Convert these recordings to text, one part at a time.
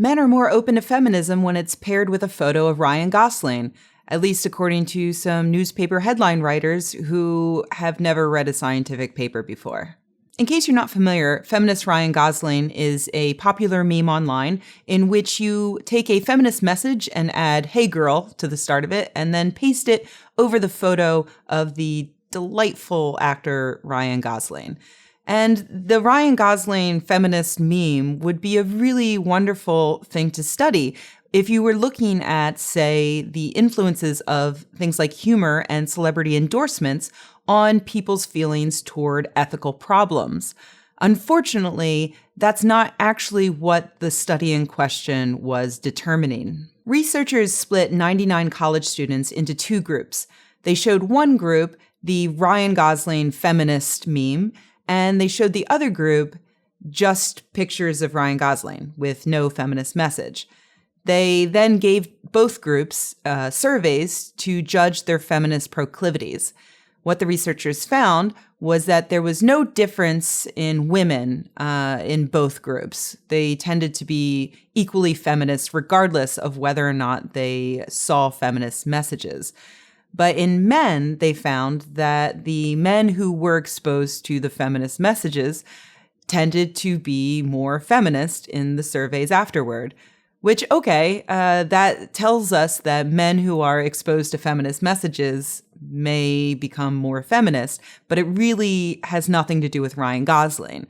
Men are more open to feminism when it's paired with a photo of Ryan Gosling, at least according to some newspaper headline writers who have never read a scientific paper before. In case you're not familiar, feminist Ryan Gosling is a popular meme online in which you take a feminist message and add "Hey girl" to the start of it, and then paste it over the photo of the delightful actor Ryan Gosling. And the Ryan Gosling feminist meme would be a really wonderful thing to study if you were looking at, say, the influences of things like humor and celebrity endorsements on people's feelings toward ethical problems. Unfortunately, that's not actually what the study in question was determining. Researchers split 99 college students into two groups. They showed one group the Ryan Gosling feminist meme, and they showed the other group just pictures of Ryan Gosling with no feminist message. They then gave both groups surveys to judge their feminist proclivities. What the researchers found was that there was no difference in women in both groups. They tended to be equally feminist regardless of whether or not they saw feminist messages. But in men, they found that the men who were exposed to the feminist messages tended to be more feminist in the surveys afterward. Which, okay, that tells us that men who are exposed to feminist messages may become more feminist, but it really has nothing to do with Ryan Gosling.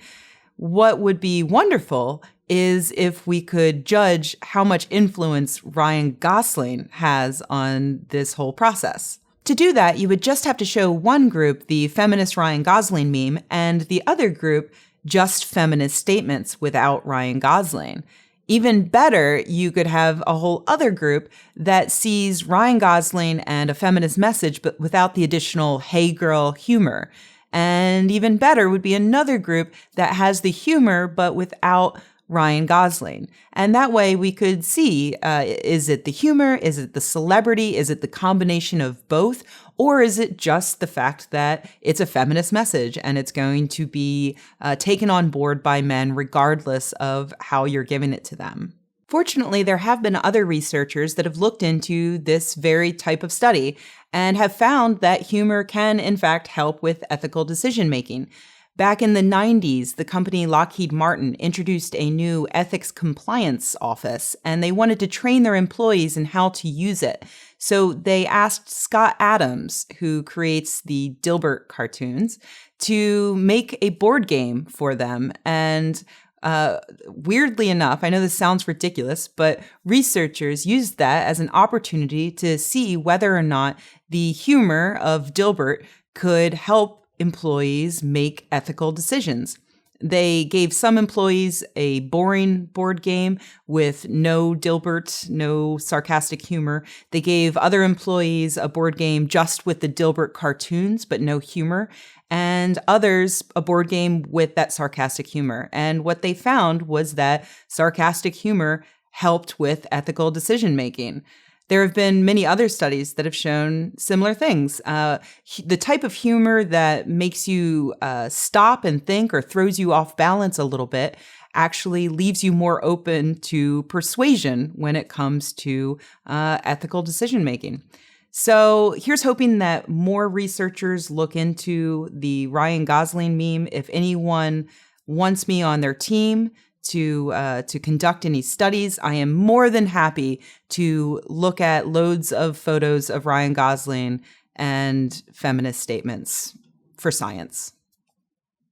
What would be wonderful is if we could judge how much influence Ryan Gosling has on this whole process. To do that, you would just have to show one group the feminist Ryan Gosling meme and the other group just feminist statements without Ryan Gosling. Even better, you could have a whole other group that sees Ryan Gosling and a feminist message, but without the additional "hey girl" humor. And even better would be another group that has the humor, but without Ryan Gosling. And that way we could see, is it the humor? Is it the celebrity? Is it the combination of both? Or is it just the fact that it's a feminist message and it's going to be taken on board by men regardless of how you're giving it to them? Fortunately, there have been other researchers that have looked into this very type of study and have found that humor can, in fact, help with ethical decision-making. Back in the 90s, the company Lockheed Martin introduced a new ethics compliance office, and they wanted to train their employees in how to use it. So they asked Scott Adams, who creates the Dilbert cartoons, to make a board game for them. And weirdly enough, I know this sounds ridiculous, but researchers used that as an opportunity to see whether or not the humor of Dilbert could help employees make ethical decisions. They gave some employees a boring board game with no Dilbert, no sarcastic humor. They gave other employees a board game just with the Dilbert cartoons, but no humor. And others a board game with that sarcastic humor. And what they found was that sarcastic humor helped with ethical decision-making. There have been many other studies that have shown similar things. The type of humor that makes you stop and think or throws you off balance a little bit actually leaves you more open to persuasion when it comes to ethical decision-making. So here's hoping that more researchers look into the Ryan Gosling meme. If anyone wants me on their team to conduct any studies, I am more than happy to look at loads of photos of Ryan Gosling and feminist statements for science.